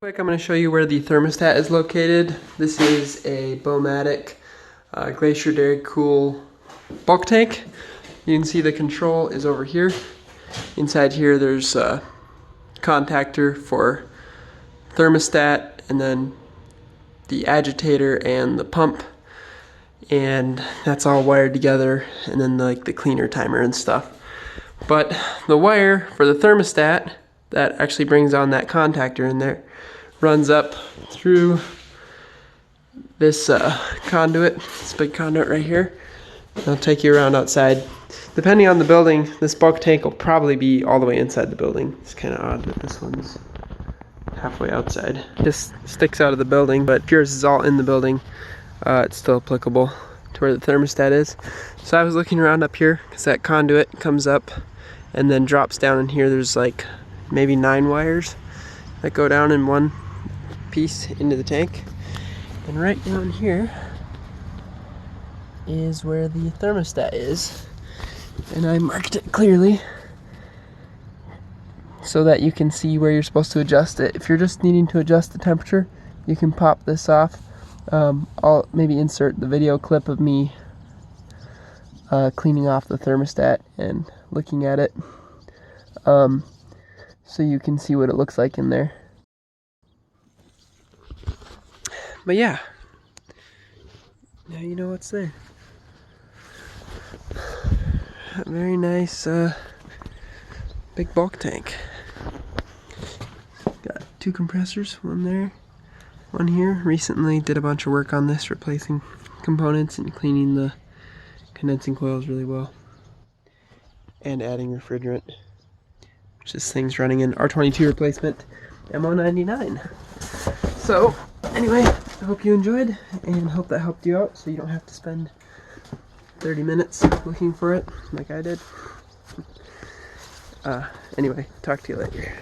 Quick, I'm going to show you where the thermostat is located. This is a BouMatic Glacier Dari-cool Bulk tank. You can see the control is over here. Inside here there's a contactor for thermostat, and then the agitator and the pump, and that's all wired together, and then like the cleaner timer and stuff. But the wire for the thermostat that actually brings on that contactor in there runs up through this conduit, this big conduit right here. I'll take you around outside. Depending on the building, this bulk tank will probably be all the way inside the building. It's kind of odd that this one's halfway outside. This sticks out of the building, but if yours is all in the building, it's still applicable to where the thermostat is. So I was looking around up here because that conduit comes up and then drops down in here. There's like maybe 9 wires that go down in one piece into the tank. And right down here is where the thermostat is. And I marked it clearly so that you can see where you're supposed to adjust it. If you're just needing to adjust the temperature, you can pop this off. I'll maybe insert the video clip of me cleaning off the thermostat and looking at it, so you can see what it looks like in there. But yeah, now you know what's there. A very nice big bulk tank. Got 2 compressors, one there, one here. Recently did a bunch of work on this, replacing components and cleaning the condensing coils really well, and adding refrigerant, which this thing's running an R22 replacement MO99. So anyway, I hope you enjoyed, and hope that helped you out so you don't have to spend 30 minutes looking for it like I did. Anyway, talk to you later.